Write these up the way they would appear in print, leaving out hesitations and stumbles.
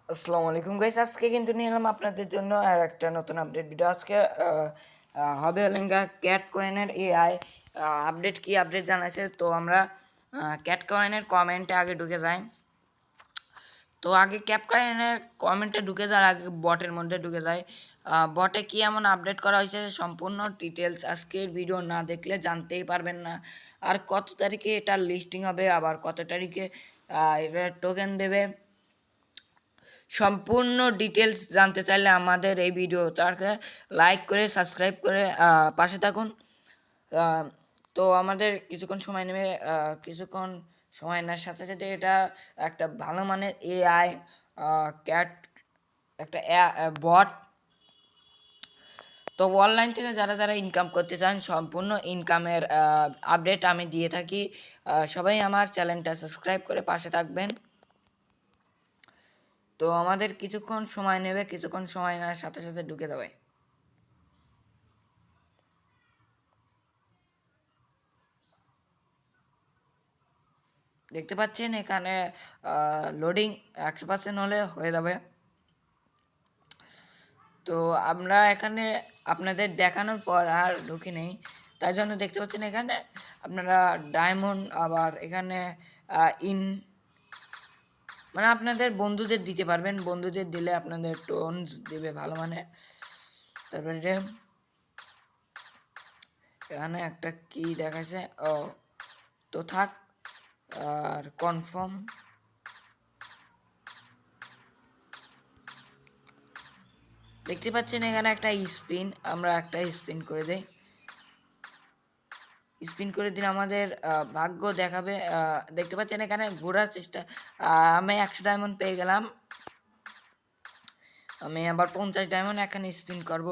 আসসালামু আলাইকুম গাইস, আজকে কিন্তু নিয়ে এলাম আপনাদের জন্য আর একটা নতুন আপডেট ভিডিও। আজকে হবে হলেঙ্গা ক্যাট কয়েনের এআই আপডেট। কি আপডেট জানাইছে তো আমরা ক্যাট কয়েনের কমেন্টে আগে ঢুকে যাই। তো আগে ক্যাট কয়েনের কমেন্টে ঢুকে যাওয়ার আগে বটের মধ্যে ঢুকে যায়। বটে কি এমন আপডেট করা হয়েছে সম্পূর্ণ ডিটেলস আজকের ভিডিও না দেখলে জানতেই পারবেন না। আর কত তারিখে এটা লিস্টিং হবে, আবার কত তারিখে এটা টোকেন দেবে, সম্পূর্ণ ডিটেলস জানতে চাইলে আমাদের এই ভিডিওটাকে লাইক করে সাবস্ক্রাইব করে পাশে থাকুন। তো আমাদের কিছুক্ষণ সময় নেবে, কিছুক্ষণ সময় নেওয়ার সাথে সাথে এটা একটা ভালো মানের এআই ক্যাট একটা বট। তো অনলাইন থেকে যারা যারা ইনকাম করতে চান সম্পূর্ণ ইনকামের আপডেট আমি দিয়ে থাকি। সবাই আমার চ্যানেলটা সাবস্ক্রাইব করে পাশে থাকবেন। তো আমাদের কিছুক্ষণ সময় নেবে, কিছুক্ষণ সময় নেওয়ার সাথে সাথে ঢুকে যাবে। দেখতে পাচ্ছেন এখানে লোডিং 100% হলে হয়ে যাবে। তো আমরা এখানে আপনাদের দেখানোর পর আর ঢুকি নেই, তাই জন্য দেখতে পাচ্ছেন এখানে আপনারা ডায়মন্ড, আবার এখানে ইন মানে আপনাদের বন্ধুদের দিতে পারবেন। বন্ধুদের দিলে আপনাদের টোনস দেবে ভালো মানে। তারপরে এখানে একটা কি দেখাচ্ছে, ও তো থাক, আর কনফার্ম। দেখতে পাচ্ছেন এখানে একটা স্পিন, আমরা একটা স্পিন করে দেই। স্পিন করে দিলে আমাদের ভাগ্য দেখাবে। দেখতে পাচ্ছেন এখানে ঘোরার চেষ্টা, আমি 100 ডায়মন্ড পেয়ে গেলাম। আমি আবার 50 ডায়মন্ড এখানে স্পিন করব।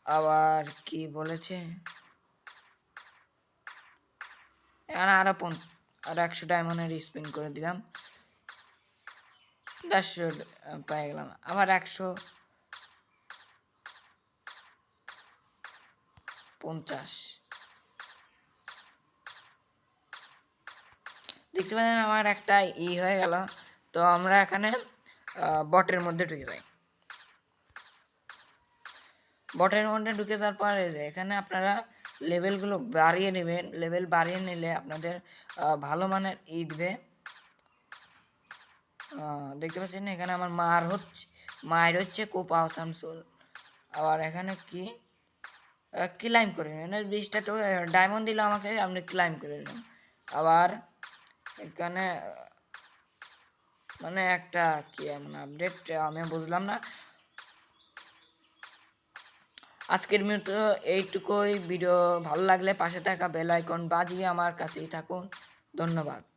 আবার কি বলেছে এখানে আরো আর 100 ডায়মন্ডের স্পিন করে দিলাম, 100 পেয়ে গেলাম। আবার 150। দেখতে পাচ্ছেন আমার একটা হয়ে গেল। তো আমরা এখানে বটের মধ্যে ঢুকে যাই। বটের মধ্যে ঢুকে যাওয়ার পরে এখানে আপনারা লেভেলগুলো বাড়িয়ে নেবেন। লেভেল বাড়িয়ে নিলে আপনাদের ভালো মানের দিবে। দেখতে পাচ্ছেন এখানে আমার মায়ের হচ্ছে কোপাও শামসুল। আবার এখানে কি ক্লাইম করে নেবেন, 20টা তো ডায়মন্ড দিল আমাকে, আপনি ক্লাইম করে নেবেন। আবার এখানে মানে একটা কি এমন আপডেট আমি বুঝলাম না। আজকের মতো এইটুকুই। ভিডিও ভালো লাগলে পাশে থাকা বেল আইকন বাজিয়ে আমার কাছেই থাকুন। ধন্যবাদ।